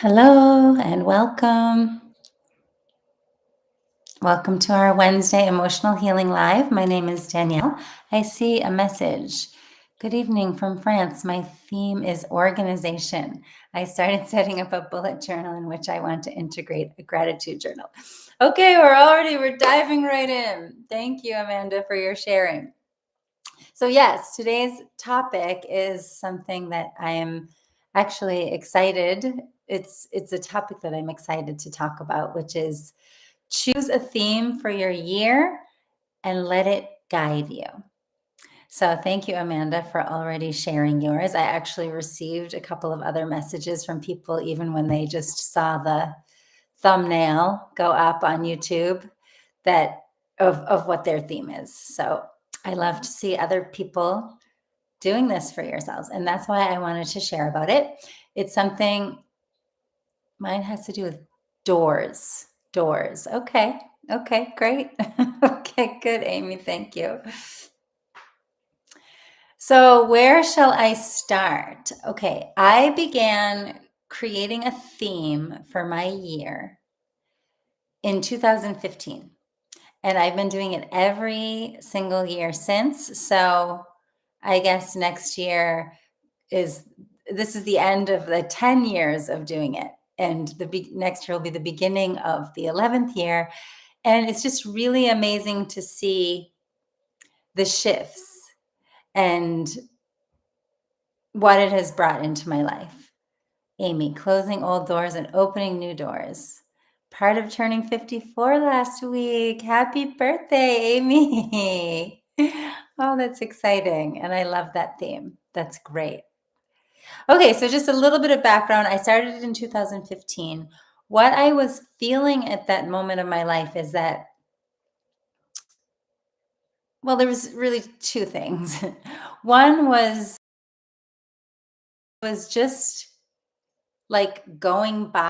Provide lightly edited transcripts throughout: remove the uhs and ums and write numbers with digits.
Hello and welcome. Welcome to our Wednesday Emotional Healing Live. My name is Danielle. I see a message. Good evening from France. My theme is organization. I started setting up a bullet journal in which I want to integrate a gratitude journal. Okay, we're diving right in. Thank you, Amanda, for your sharing. So yes, today's topic is something that I am actually excited. It's a topic that I'm excited to talk about, which is choose a theme for your year and let it guide you. So thank you, Amanda, for already sharing yours. I actually received a couple of other messages from people, even when they just saw the thumbnail go up on YouTube, that of what their theme is. So I love to see other people doing this for yourselves. And that's why I wanted to share about it. It's something, mine has to do with doors. Doors. Okay. Okay, great. Okay, good, Amy. Thank you. So, where shall I start? Okay, I began creating a theme for my year in 2015. And I've been doing it every single year since. So, I guess next year this is the end of the 10 years of doing it, and next year will be the beginning of the 11th year, and it's just really amazing to see the shifts and what it has brought into my life. Amy, closing old doors and opening new doors. Part of turning 54 last week. Happy birthday, Amy. Oh, that's exciting, and I love that theme. That's great. Okay, so just a little bit of background. I started it in 2015. What I was feeling at that moment of my life is that, well, there was really two things. One was just like going by,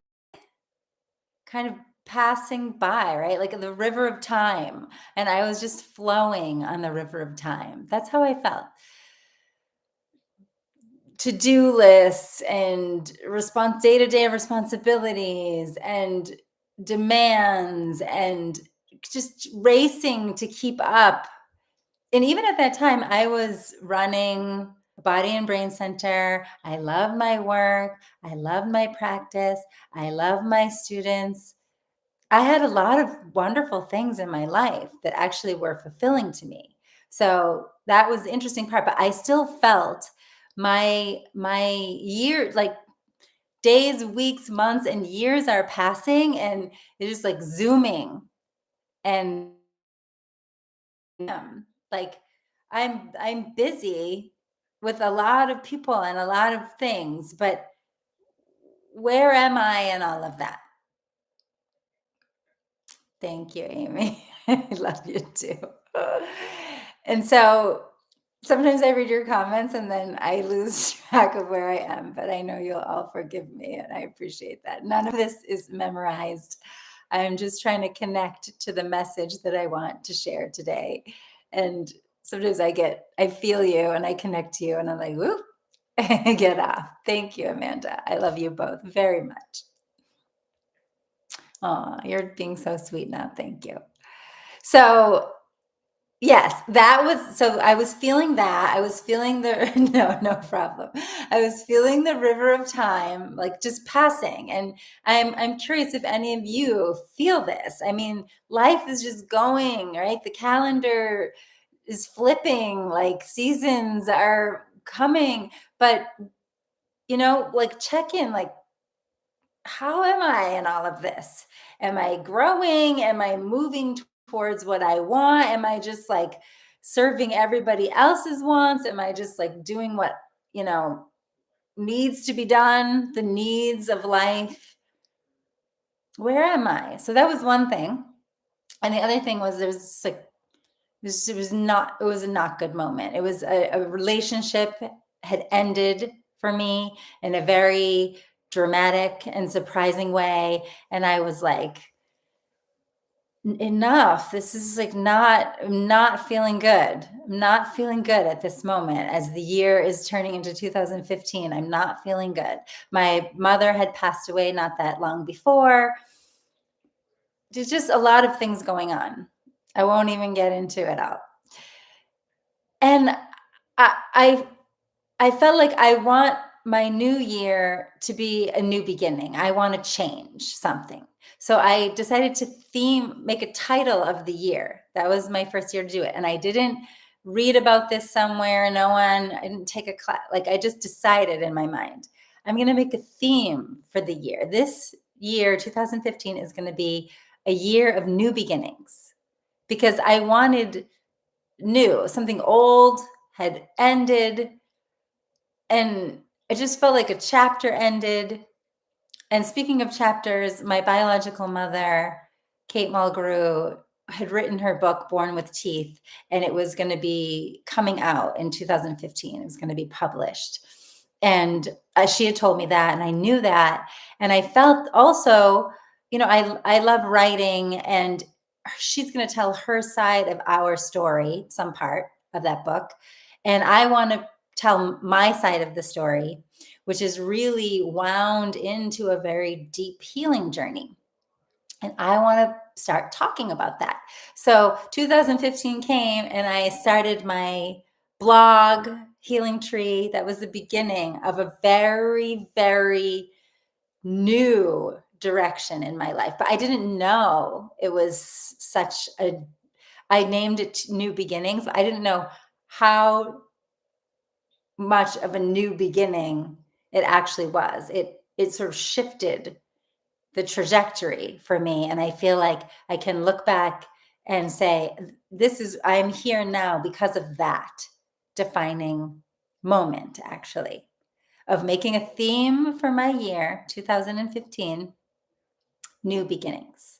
kind of passing by, right? Like the river of time. And I was just flowing on the river of time. That's how I felt. To-do lists and day-to-day responsibilities and demands and just racing to keep up. And even at that time, I was running a body and brain center. I love my work. I love my practice. I love my students. I had a lot of wonderful things in my life that actually were fulfilling to me. So that was the interesting part, but I still felt my year, like days, weeks, months, and years are passing, and it's just like zooming. And like I'm busy with a lot of people and a lot of things, but where am I in all of that? Thank you, Amy. I love you too. And so sometimes I read your comments and then I lose track of where I am, but I know you'll all forgive me and I appreciate that. None of this is memorized. I'm just trying to connect to the message that I want to share today. And sometimes I feel you and I connect to you and I'm like, whoop, get off. Thank you, Amanda. I love you both very much. Oh, you're being so sweet now. Thank you. So, yes, I was feeling that. I was feeling the no problem. I was feeling the river of time, like just passing. And I'm curious if any of you feel this. I mean, life is just going, right? The calendar is flipping, like seasons are coming, but like check in, like how am I in all of this? Am I growing? Am I moving towards what I want? Am I just like serving everybody else's wants? Am I just like doing what, you know, needs to be done, the needs of life? Where am I? So that was one thing. And the other thing was there's like, it was a not good moment. It was a relationship had ended for me in a very dramatic and surprising way. And I was like enough. This is like I'm not feeling good. I'm not feeling good at this moment as the year is turning into 2015. I'm not feeling good. My mother had passed away not that long before. There's just a lot of things going on. I won't even get into it all. And I, I I felt like I want my new year to be a new beginning. I want to change something. So I decided to make a title of the year. That was my first year to do it. And I didn't read about this somewhere. I didn't take a class. Like I just decided in my mind, I'm going to make a theme for the year. This year, 2015, is going to be a year of new beginnings because I wanted new, something old had ended and it just felt like a chapter ended. And speaking of chapters, my biological mother, Kate Mulgrew, had written her book, Born with Teeth, and it was going to be coming out in 2015. It was going to be published. And she had told me that, and I knew that. And I felt also, I love writing, and she's going to tell her side of our story, some part of that book. And I want to tell my side of the story, which is really wound into a very deep healing journey. And I want to start talking about that. So 2015 came and I started my blog, Healing Tree. That was the beginning of a very, very new direction in my life. But I didn't know it was I named it New Beginnings. But I didn't know how much of a new beginning it actually was. It sort of shifted the trajectory for me. And I feel like I can look back and say, I'm here now because of that defining moment, actually, of making a theme for my year, 2015, new beginnings.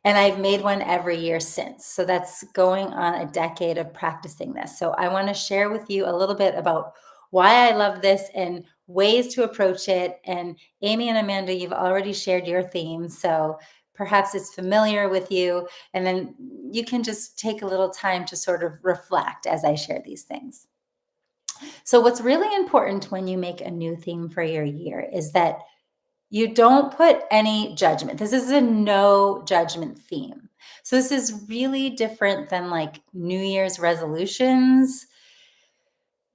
And I've made one every year since. So that's going on a decade of practicing this. So I want to share with you a little bit about why I love this and ways to approach it. And Amy and Amanda, you've already shared your theme. So perhaps it's familiar with you. And then you can just take a little time to sort of reflect as I share these things. So what's really important when you make a new theme for your year is that you don't put any judgment. This is a no judgment theme. So this is really different than like New Year's resolutions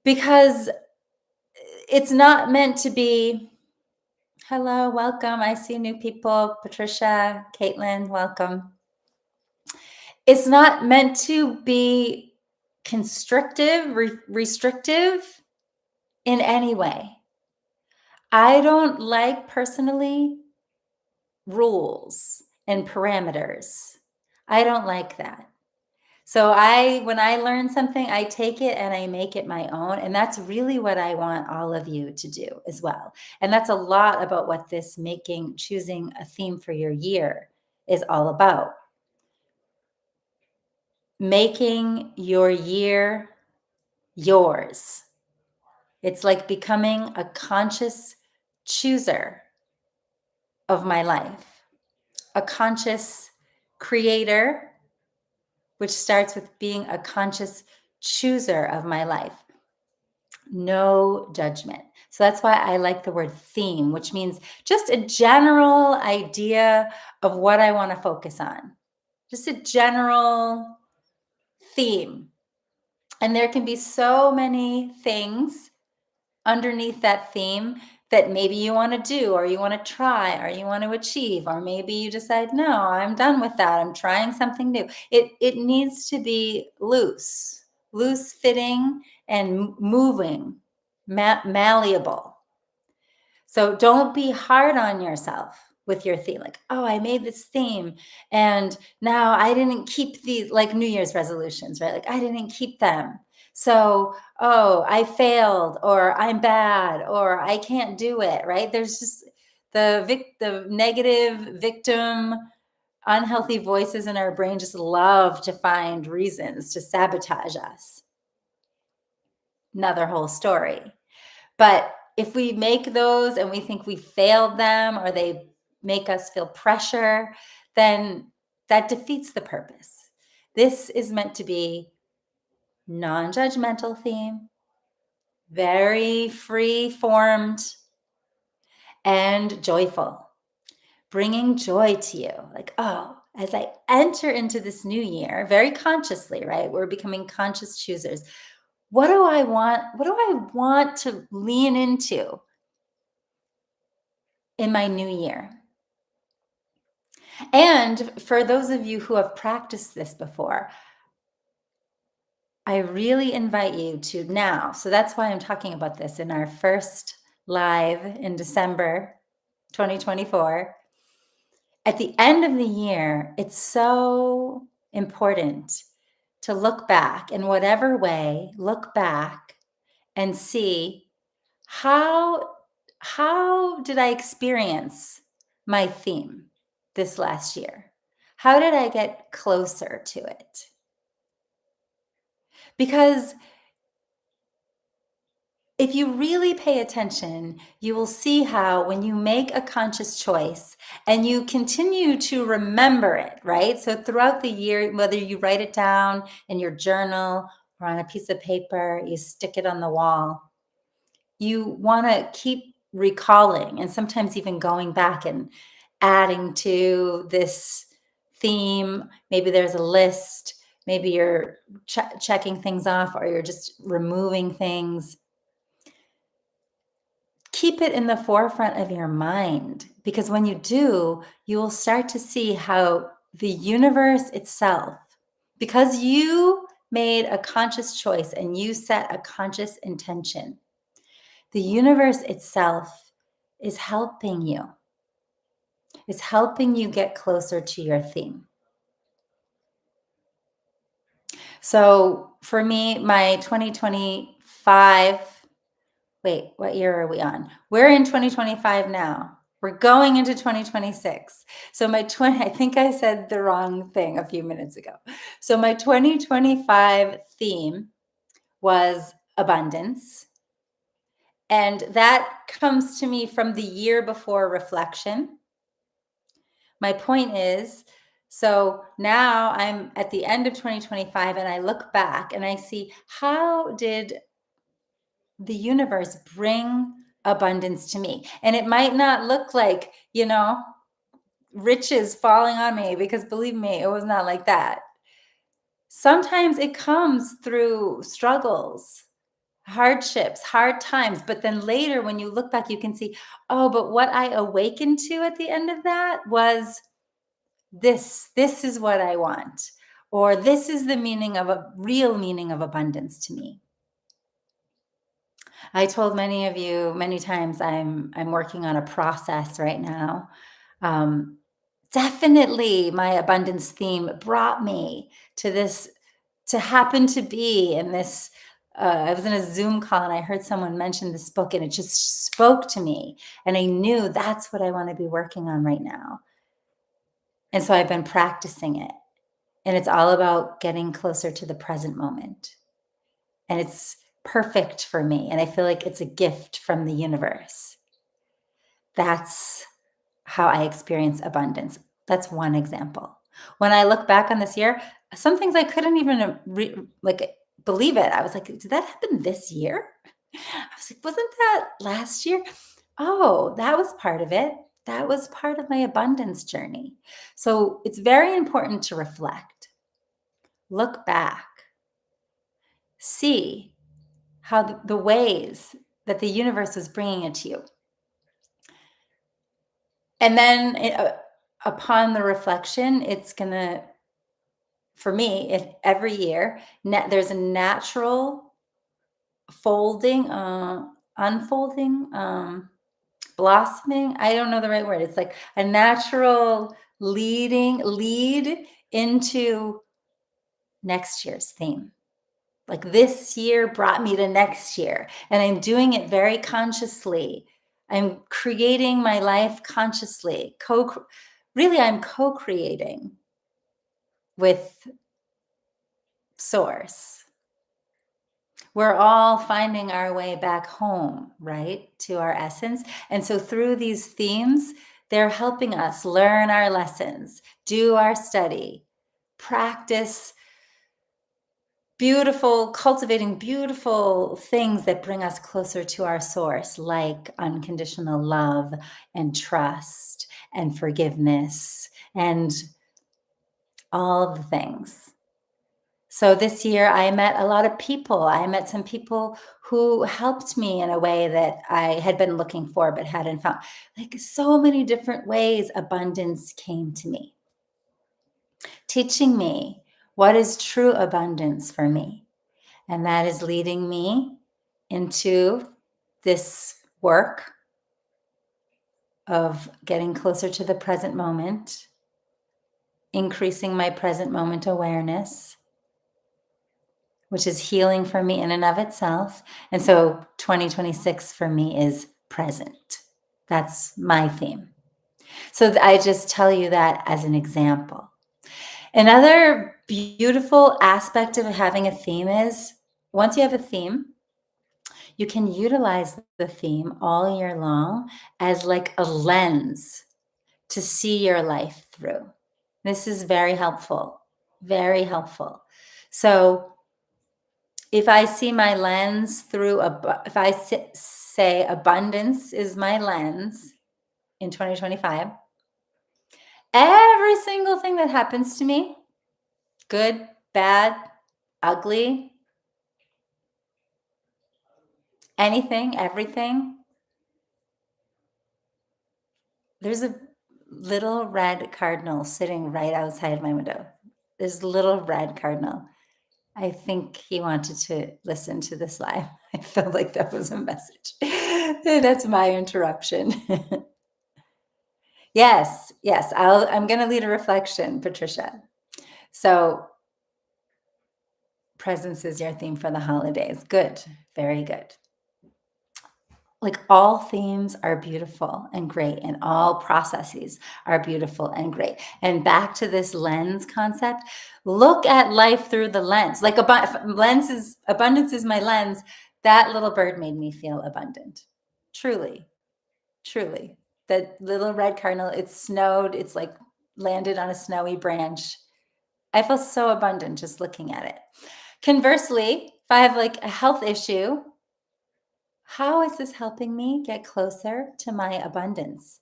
because it's not meant to be, hello, welcome. I see new people. Patricia, Caitlin, welcome. It's not meant to be constrictive, restrictive in any way. I don't like personally rules and parameters. I don't like that. So when I learn something, I take it and I make it my own. And that's really what I want all of you to do as well. And that's a lot about what this choosing a theme for your year is all about. Making your year yours. It's like becoming a conscious chooser of my life, a conscious creator, which starts with being a conscious chooser of my life. No judgment. So that's why I like the word theme, which means just a general idea of what I want to focus on. Just a general theme. And there can be so many things underneath that theme that maybe you want to do, or you want to try, or you want to achieve, or maybe you decide, no, I'm done with that. I'm trying something new. It needs to be loose fitting and moving, malleable. So don't be hard on yourself with your theme. Like, oh, I made this theme and now I didn't keep these, like New Year's resolutions, right? Like I didn't keep them. So, oh, I failed, or I'm bad, or I can't do it, right? There's just the negative victim, unhealthy voices in our brain just love to find reasons to sabotage us. Another whole story. But if we make those and we think we failed them, or they make us feel pressure, then that defeats the purpose. This is meant to be non-judgmental theme, very free-formed and joyful, bringing joy to you. Like, oh, as I enter into this new year, very consciously, right? We're becoming conscious choosers. What do I want? What do I want to lean into in my new year? And for those of you who have practiced this before, I really invite you to now. So that's why I'm talking about this in our first live in December 2024. At the end of the year, it's so important to look back in whatever way, look back and see how did I experience my theme this last year? How did I get closer to it? Because if you really pay attention, you will see how when you make a conscious choice and you continue to remember it, right? So throughout the year, whether you write it down in your journal or on a piece of paper, you stick it on the wall, you want to keep recalling and sometimes even going back and adding to this theme. Maybe there's a list, maybe you're checking things off or you're just removing things. Keep it in the forefront of your mind, because when you do, you will start to see how the universe itself, because you made a conscious choice and you set a conscious intention, the universe itself is helping you get closer to your theme. So for me, my 2025, wait, what year are we on? We're in 2025 now. We're going into 2026. So I think I said the wrong thing a few minutes ago. So my 2025 theme was abundance. And that comes to me from the year before reflection. My point is, so now I'm at the end of 2025 and I look back and I see, how did the universe bring abundance to me? And it might not look like, riches falling on me, because believe me, it was not like that. Sometimes it comes through struggles, hardships, hard times. But then later, when you look back, you can see, oh, but what I awakened to at the end of that was this is what I want, or this is the real meaning of abundance to me. I told many of you many times I'm working on a process right now. Definitely my abundance theme brought me to this, to happen to be in this. I was in a Zoom call and I heard someone mention this book and it just spoke to me. And I knew that's what I want to be working on right now. And so I've been practicing it. And it's all about getting closer to the present moment. And it's perfect for me. And I feel like it's a gift from the universe. That's how I experience abundance. That's one example. When I look back on this year, some things I couldn't even believe it. I was like, did that happen this year? I was like, wasn't that last year? Oh, that was part of it. That was part of my abundance journey. So it's very important to reflect, look back, see how the ways that the universe was bringing it to you. And then upon the reflection, it's going to, for me, if every year, there's a natural folding, unfolding, blossoming. I don't know the right word. It's like a natural lead into next year's theme. Like this year brought me to next year, and I'm doing it very consciously. I'm creating my life consciously. I'm co-creating with Source. We're all finding our way back home, right? To our essence. And so through these themes, They're helping us learn our lessons, do our study, practice cultivating beautiful things that bring us closer to our source, like unconditional love and trust and forgiveness and all the things. So this year I met a lot of people. I met some people who helped me in a way that I had been looking for but hadn't found. Like so many different ways abundance came to me, teaching me what is true abundance for me. And that is leading me into this work of getting closer to the present moment, increasing my present moment awareness, which is healing for me in and of itself. And so 2026 for me is present. That's my theme. So I just tell you that as an example. Another beautiful aspect of having a theme is once you have a theme, you can utilize the theme all year long as like a lens to see your life through. This is very helpful, very helpful. So if I see my lens through, if I say abundance is my lens in 2025, every single thing that happens to me, good, bad, ugly, anything, everything, there's a little red cardinal sitting right outside my window. There's a little red cardinal. I think he wanted to listen to this live. I felt like that was a message. That's my interruption. Yes, yes. I'm going to lead a reflection, Patricia. So, presence is your theme for the holidays. Good. Very good. Like all themes are beautiful and great, and all processes are beautiful and great. And back to this lens concept, look at life through the lens. Like abundance is my lens. That little bird made me feel abundant. Truly, truly. That little red cardinal, it snowed, it's like landed on a snowy branch. I feel so abundant just looking at it. Conversely, if I have like a health issue, how is this helping me get closer to my abundance?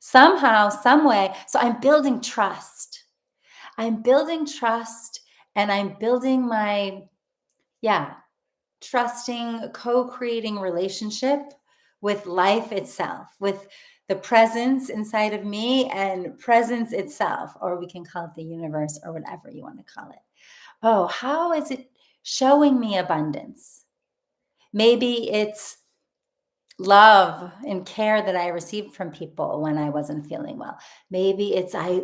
Somehow, some way. So I'm building trust. I'm building trust and I'm building my, trusting, co-creating relationship with life itself, with the presence inside of me and presence itself, or we can call it the universe or whatever you want to call it. Oh, how is it showing me abundance? Maybe it's love and care that I received from people when I wasn't feeling well. Maybe it's I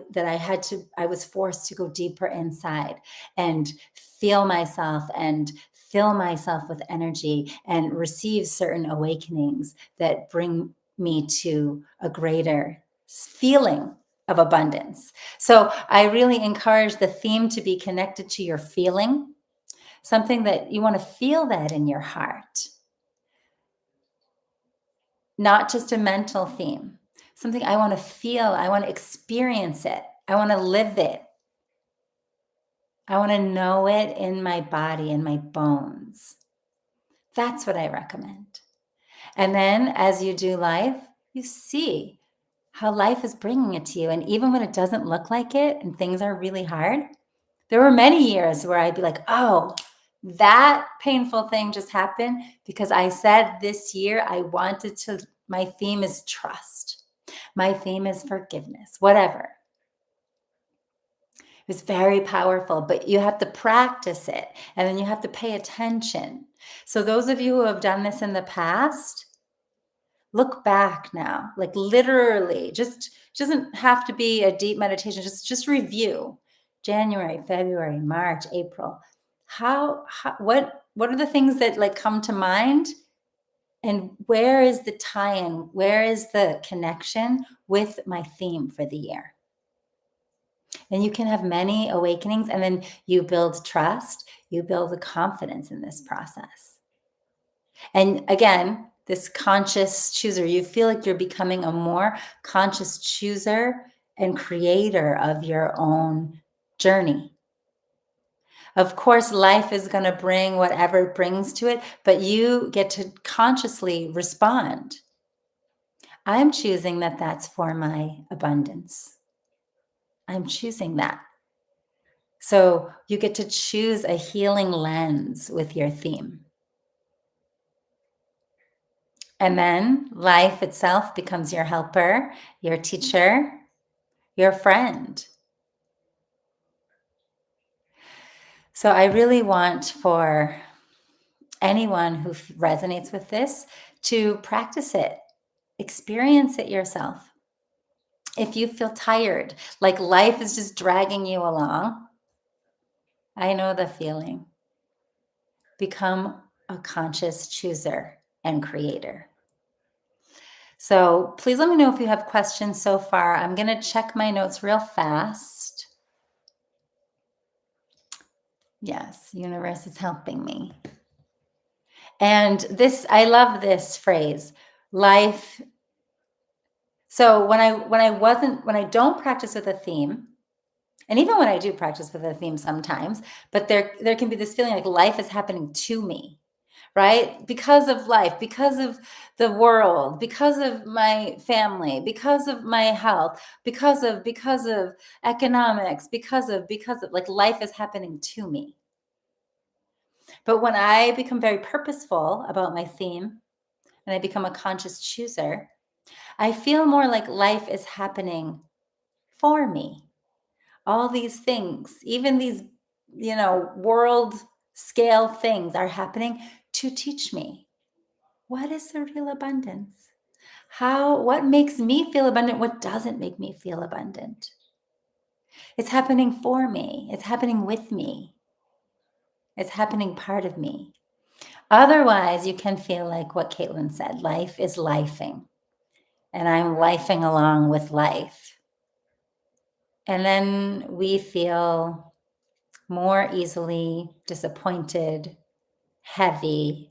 was forced to go deeper inside and feel myself and fill myself with energy and receive certain awakenings that bring me to a greater feeling of abundance. So I really encourage the theme to be connected to your feeling, something that you want to feel that in your heart. Not just a mental theme, something I want to feel, I want to experience it, I want to live it. I want to know it in my body, in my bones. That's what I recommend. And then as you do life, you see how life is bringing it to you. And even when it doesn't look like it and things are really hard, there were many years where I'd be like, oh, that painful thing just happened because I said this year my theme is trust. My theme is forgiveness, whatever. It was very powerful, but you have to practice it and then you have to pay attention. So those of you who have done this in the past, look back now, like literally, just doesn't have to be a deep meditation, just review January, February, March, April. What are the things that like come to mind? And where is the tie-in? Where is the connection with my theme for the year? And you can have many awakenings, and then you build trust, you build the confidence in this process. And again, this conscious chooser. You feel like you're becoming a more conscious chooser and creator of your own journey. Of course, life is going to bring whatever it brings to it, but you get to consciously respond. I'm choosing that that's for my abundance. I'm choosing that. So you get to choose a healing lens with your theme. And then life itself becomes your helper, your teacher, your friend. So I really want for anyone who resonates with this to practice it, experience it yourself. If you feel tired, like life is just dragging you along, I know the feeling. Become a conscious chooser and creator. So please let me know if you have questions so far. I'm going to check my notes real fast. Yes, universe is helping me. And this, I love this phrase, life. So when I don't practice with a theme, and even when I do practice with a theme sometimes, but there can be this feeling like life is happening to me, right? Because of life, because of the world, because of my family, because of my health, because of economics, because of like life is happening to me. But when I become very purposeful about my theme and I become a conscious chooser, I feel more like life is happening for me. All these things, even these, world scale things are happening to teach me what is the real abundance. What makes me feel abundant? What doesn't make me feel abundant? It's happening for me. It's happening with me. It's happening part of me. Otherwise, you can feel like what Caitlin said, life is lifing. And I'm lifing along with life. And then we feel more easily disappointed, heavy,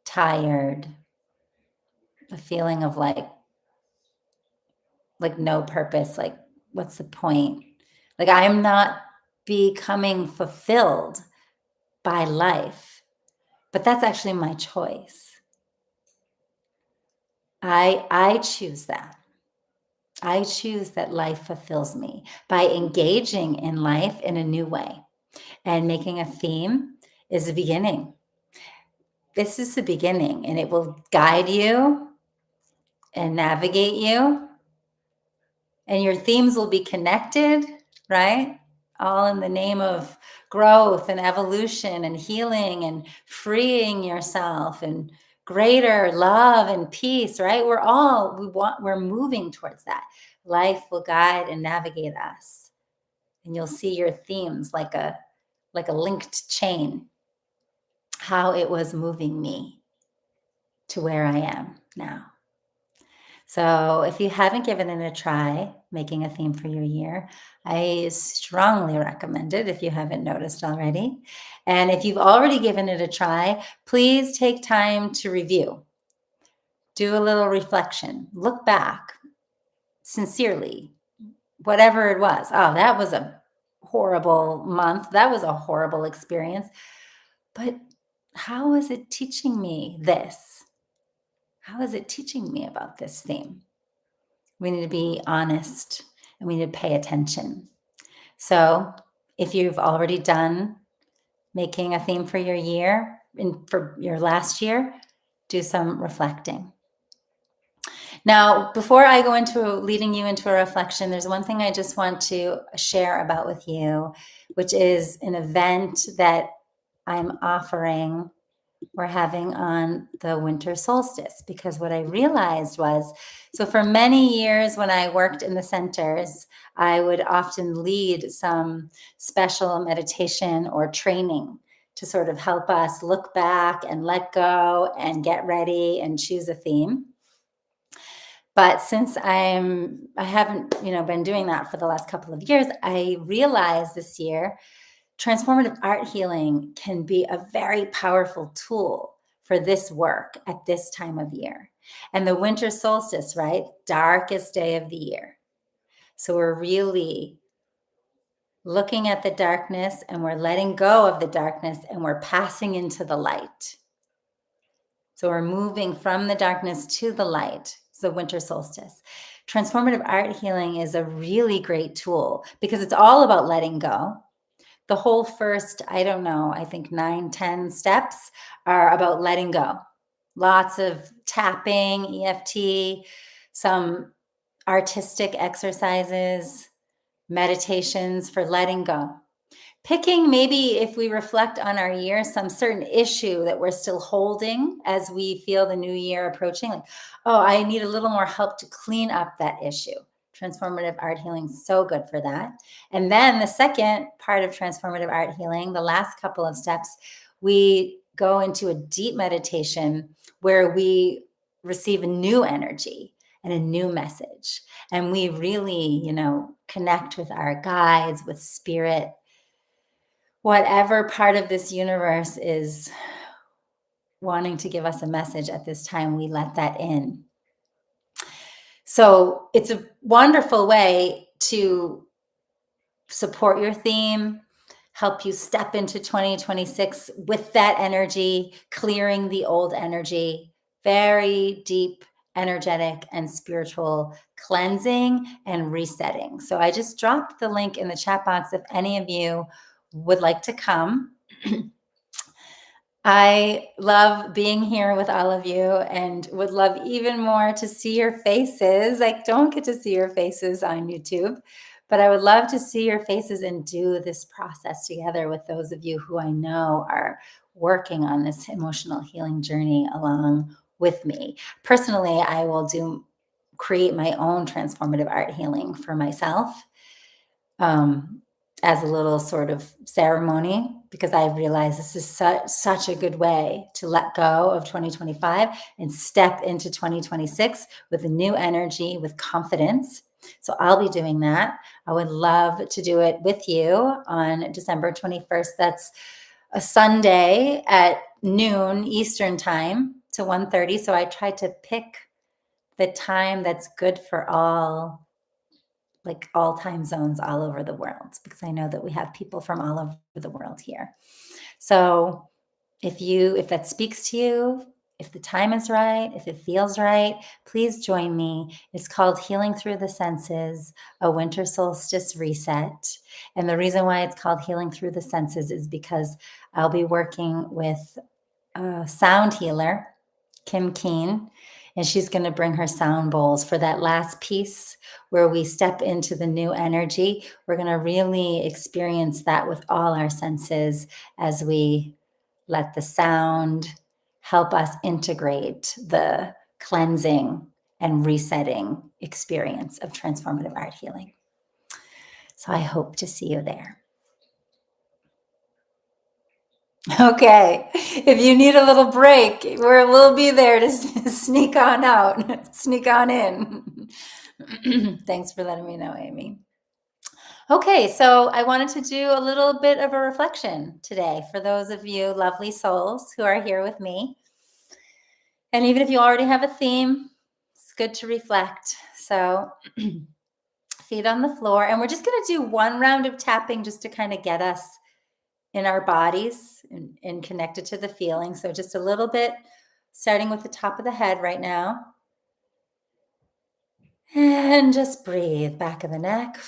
tired, a feeling of like no purpose, like what's the point? Like I'm not becoming fulfilled by life, but that's actually my choice. I choose that. I choose that life fulfills me by engaging in life in a new way. And making a theme is the beginning. This is the beginning, and it will guide you and navigate you. And your themes will be connected, right? All in the name of growth and evolution and healing and freeing yourself and greater love and peace, right? We're moving towards that. Life will guide and navigate us. And you'll see your themes like a linked chain, how it was moving me to where I am now. So if you haven't given it a try, making a theme for your year, I strongly recommend it if you haven't noticed already. And if you've already given it a try, please take time to review. Do a little reflection. Look back sincerely, whatever it was. Oh, that was a horrible month. That was a horrible experience. But how is it teaching me this? How is it teaching me about this theme? We need to be honest and we need to pay attention. So if you've already done making a theme for your year and for your last year, do some reflecting. Now, before I go into leading you into a reflection, there's one thing I just want to share about with you, which is an event that I'm offering we're having on the winter solstice. Because what I realized was, so for many years when I worked in the centers, I would often lead some special meditation or training to sort of help us look back and let go and get ready and choose a theme. But since I haven't, been doing that for the last couple of years, I realized this year transformative art healing can be a very powerful tool for this work at this time of year. And the winter solstice, right? Darkest day of the year. So we're really looking at the darkness and we're letting go of the darkness and we're passing into the light. So we're moving from the darkness to the light. It's the winter solstice. Transformative art healing is a really great tool because it's all about letting go. The whole first, I think 9, 10 steps are about letting go. Lots of tapping, EFT, some artistic exercises, meditations for letting go. Picking, maybe if we reflect on our year, some certain issue that we're still holding as we feel the new year approaching, like, oh, I need a little more help to clean up that issue. Transformative art healing is so good for that. And then the second part of transformative art healing, the last couple of steps, we go into a deep meditation where we receive a new energy and a new message. And we really, connect with our guides, with spirit. Whatever part of this universe is wanting to give us a message at this time, we let that in. So it's a wonderful way to support your theme, help you step into 2026 with that energy, clearing the old energy, very deep, energetic, and spiritual cleansing and resetting. So I just dropped the link in the chat box if any of you would like to come. I love being here with all of you and would love even more to see your faces. I don't get to see your faces on YouTube, but I would love to see your faces and do this process together with those of you who I know are working on this emotional healing journey along with me. Personally, I will create my own transformative art healing for myself. As a little sort of ceremony, because I realize this is such a good way to let go of 2025 and step into 2026 with a new energy, with confidence. So I'll be doing that. I would love to do it with you on December 21st. That's a Sunday at noon Eastern time to 1:30. So I tried to pick the time that's good for all time zones all over the world, because I know that we have people from all over the world here. So if that speaks to you, if the time is right, if it feels right, please join me. It's called Healing Through the Senses, a Winter Solstice Reset. And the reason why it's called Healing Through the Senses is because I'll be working with a sound healer, Kim Keen, and she's going to bring her sound bowls for that last piece where we step into the new energy. We're going to really experience that with all our senses as we let the sound help us integrate the cleansing and resetting experience of transformative art healing. So I hope to see you there. Okay, if you need a little break, we'll be there to sneak on out, sneak on in. Thanks for letting me know, Amy. Okay, so I wanted to do a little bit of a reflection today for those of you lovely souls who are here with me. And even if you already have a theme, it's good to reflect. So feet on the floor, and we're just going to do one round of tapping just to kind of get us in our bodies and connected to the feeling. So just a little bit, starting with the top of the head right now. And just breathe, back of the neck.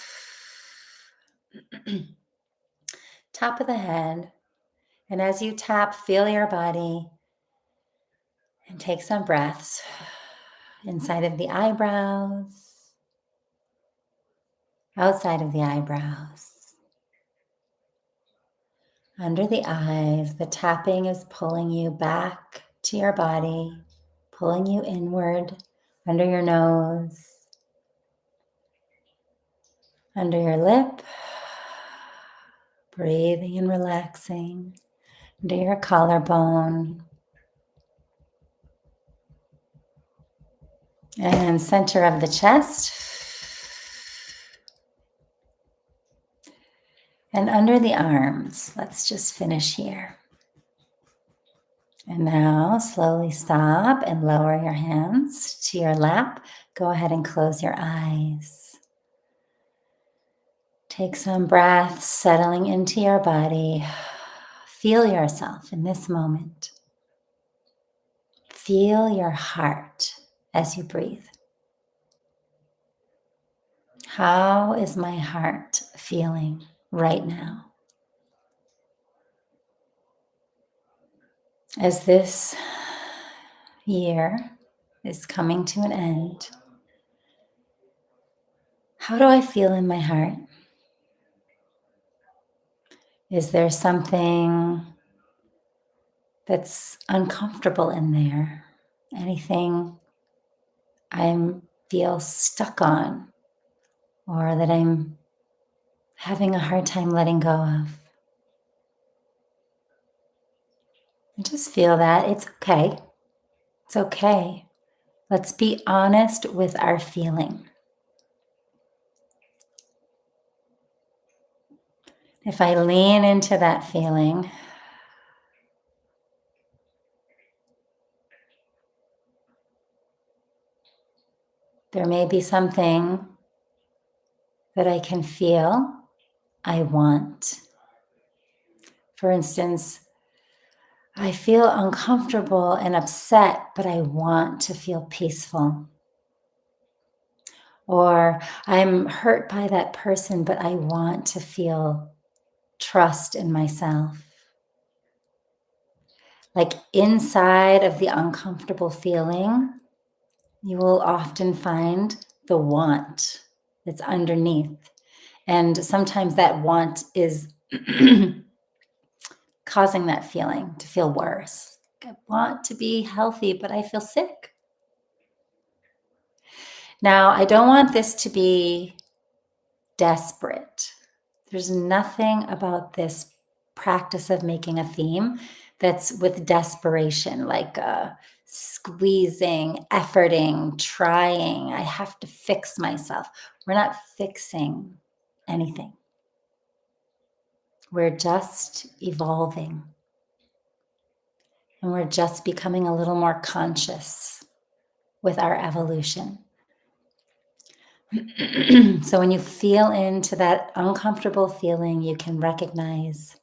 Top of the head. And as you tap, feel your body and take some breaths inside of the eyebrows, outside of the eyebrows. Under the eyes, the tapping is pulling you back to your body, pulling you inward, under your nose, under your lip, breathing and relaxing, under your collarbone, and center of the chest, and under the arms. Let's just finish here. And now slowly stop and lower your hands to your lap. Go ahead and close your eyes. Take some breaths, settling into your body. Feel yourself in this moment. Feel your heart as you breathe. How is my heart feeling right now? As this year is coming to an end, how do I feel in my heart? Is there something that's uncomfortable in there? Anything I feel stuck on or that I'm having a hard time letting go of? And just feel that. It's okay. It's okay. Let's be honest with our feeling. If I lean into that feeling, there may be something that I can feel I want. For instance, I feel uncomfortable and upset, but I want to feel peaceful. Or I'm hurt by that person, but I want to feel trust in myself. Like inside of the uncomfortable feeling, you will often find the want that's underneath. And sometimes that want is causing that feeling to feel worse. I want to be healthy, but I feel sick. Now, I don't want this to be desperate. There's nothing about this practice of making a theme that's with desperation, like squeezing, efforting, trying. I have to fix myself. We're not fixing anything. We're just evolving. And we're just becoming a little more conscious with our evolution. So when you feel into that uncomfortable feeling, you can recognize,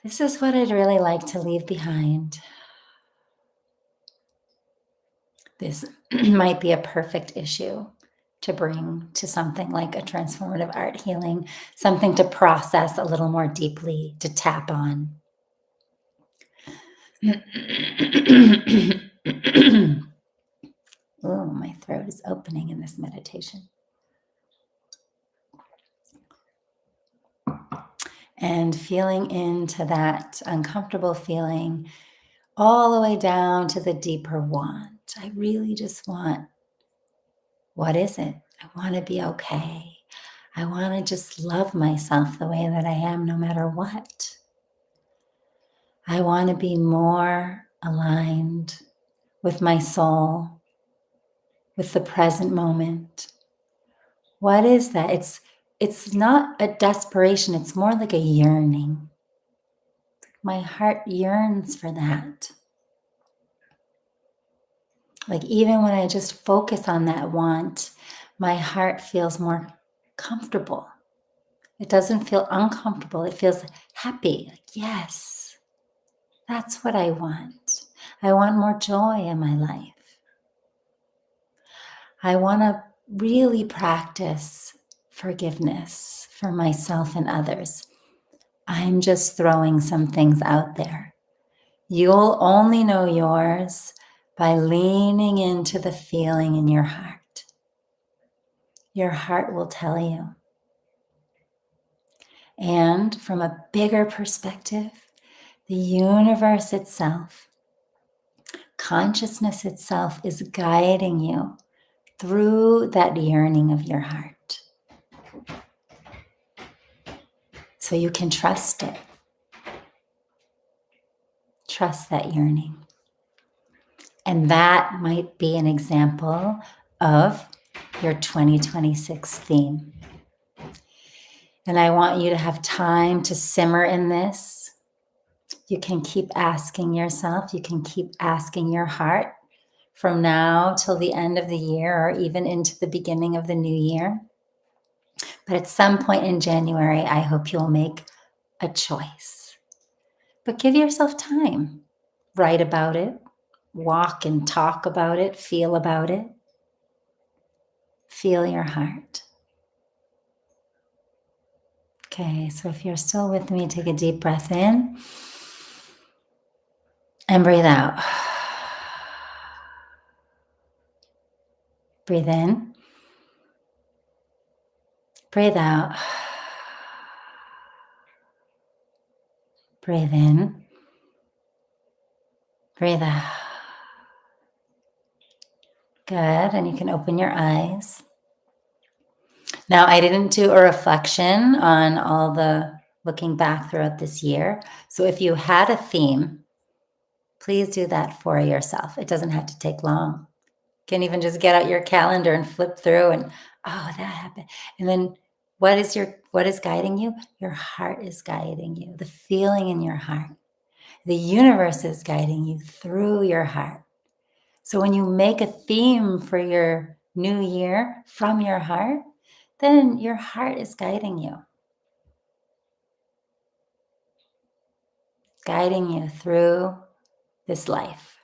this is what I'd really like to leave behind. This might be a perfect issue to bring to something like a transformative art healing, something to process a little more deeply, to tap on. Oh, my throat is opening in this meditation. And feeling into that uncomfortable feeling all the way down to the deeper want. I really just want, what is it? I want to be okay. I want to just love myself the way that I am no matter what. I want to be more aligned with my soul, with the present moment. What is that? It's not a desperation. It's more like a yearning. My heart yearns for that. Like even when I just focus on that want, my heart feels more comfortable. It doesn't feel uncomfortable. It feels happy. Like, yes, that's what I want. I want more joy in my life. I want to really practice forgiveness for myself and others. I'm just throwing some things out there. You'll only know yours by leaning into the feeling in your heart. Your heart will tell you. And from a bigger perspective, the universe itself, consciousness itself is guiding you through that yearning of your heart. So you can trust it. Trust that yearning. And that might be an example of your 2026 theme. And I want you to have time to simmer in this, You can keep asking yourself, you can keep asking your heart from now till the end of the year or even into the beginning of the new year. But at some point in January, I hope you'll make a choice. But give yourself time. Write about it, walk and talk about it, feel about it. Feel your heart. Okay, so if you're still with me, take a deep breath in and breathe out. Breathe in. Breathe out. Breathe in. Breathe out. Good, and you can open your eyes. Now, I didn't do a reflection on all the looking back throughout this year. So if you had a theme, please do that for yourself. It doesn't have to take long. You can even just get out your calendar and flip through and, oh, that happened. And then what is guiding you? Your heart is guiding you, the feeling in your heart. The universe is guiding you through your heart. So when you make a theme for your new year from your heart, then your heart is guiding you through this life,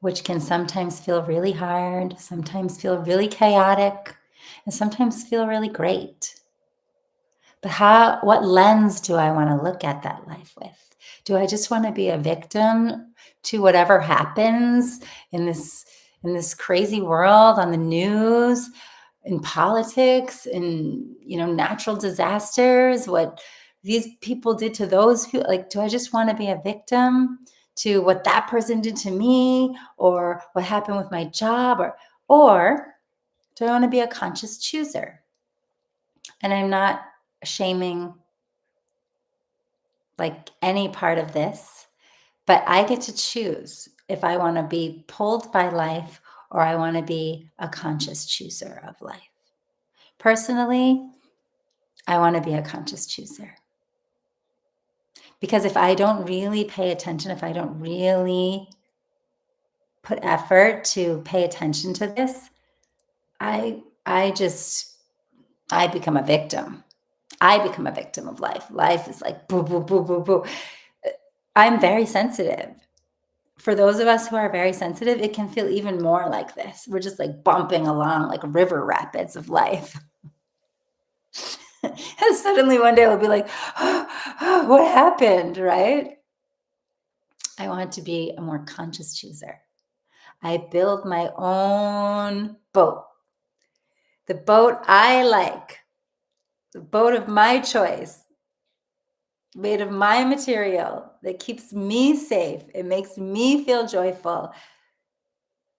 which can sometimes feel really hard, sometimes feel really chaotic, and sometimes feel really great. But what lens do I want to look at that life with? Do I just want to be a victim to whatever happens in this crazy world, on the news, in politics, in natural disasters, what these people did to those people? Like, do I just want to be a victim to what that person did to me, or what happened with my job, or do I want to be a conscious chooser? And I'm not shaming like any part of this, but I get to choose if I want to be pulled by life or I want to be a conscious chooser of life. Personally, I want to be a conscious chooser. Because if I don't really pay attention, if I don't really put effort to pay attention to this, I become a victim. I become a victim of life. Life is like boo, boo, boo, boo, boo. I'm very sensitive. For those of us who are very sensitive, it can feel even more like this. We're just like bumping along like river rapids of life. And suddenly one day we'll be like, oh, what happened, right? I want to be a more conscious chooser. I build my own boat. The boat I like, the boat of my choice, made of my material that keeps me safe. It makes me feel joyful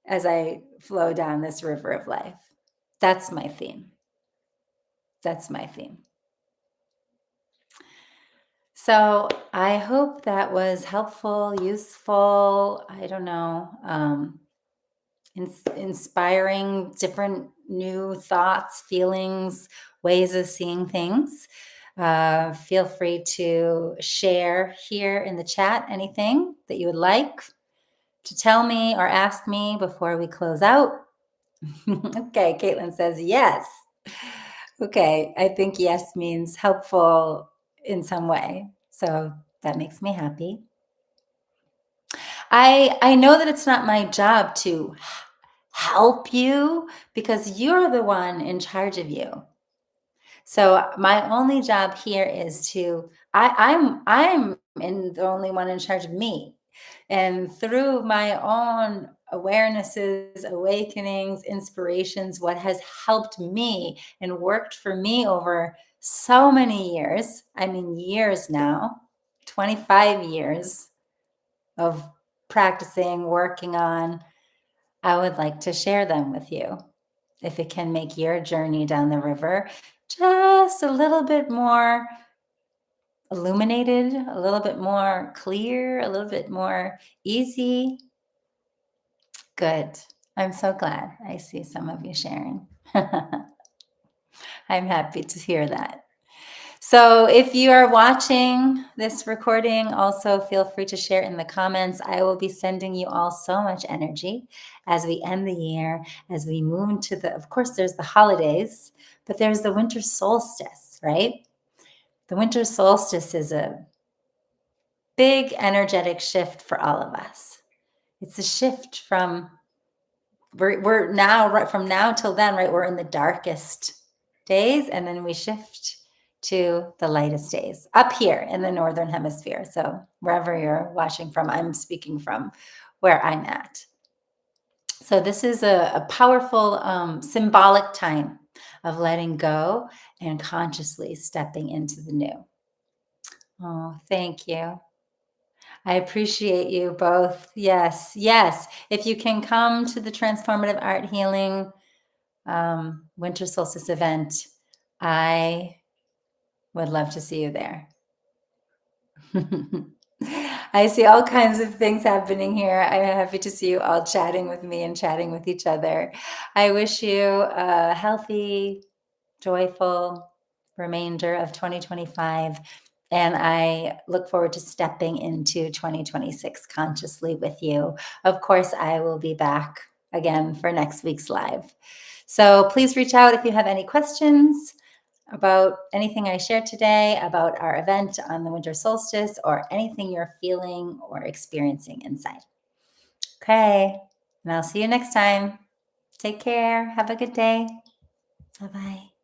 as I flow down this river of life. That's my theme. That's my theme. So I hope that was helpful, useful, I don't know, inspiring different new thoughts, feelings, ways of seeing things. Feel free to share here in the chat anything that you would like to tell me or ask me before we close out. Okay, Caitlin says yes. Okay, I think yes means helpful in some way. So that makes me happy. I know that it's not my job to help you because you're the one in charge of you. So my only job here is I'm the only one in charge of me. And through my own awarenesses, awakenings, inspirations, what has helped me and worked for me over so many years, I mean years now, 25 years of practicing, working on, I would like to share them with you. If it can make your journey down the river just a little bit more illuminated, a little bit more clear, a little bit more easy. Good. I'm so glad I see some of you sharing. I'm happy to hear that. So if you are watching this recording, also feel free to share in the comments. I will be sending you all so much energy as we end the year, as we move into of course, there's the holidays, but there's the winter solstice, right? The winter solstice is a big energetic shift for all of us. It's a shift from we're now, right from now till then, right? We're in the darkest days, and then we shift to the lightest days up here in the northern hemisphere. So wherever you're watching from, I'm speaking from where I'm at. So this is a powerful symbolic time of letting go and consciously stepping into the new. Oh, thank you. I appreciate you both. Yes, yes. If you can come to the Transformative Art Healing Winter Solstice event, I would love to see you there. I see all kinds of things happening here. I'm happy to see you all chatting with me and chatting with each other. I wish you a healthy, joyful remainder of 2025. And I look forward to stepping into 2026 consciously with you. Of course, I will be back again for next week's live. So please reach out if you have any questions about anything I shared today, about our event on the winter solstice, or anything you're feeling or experiencing inside. Okay, and I'll see you next time. Take care. Have a good day. Bye-bye.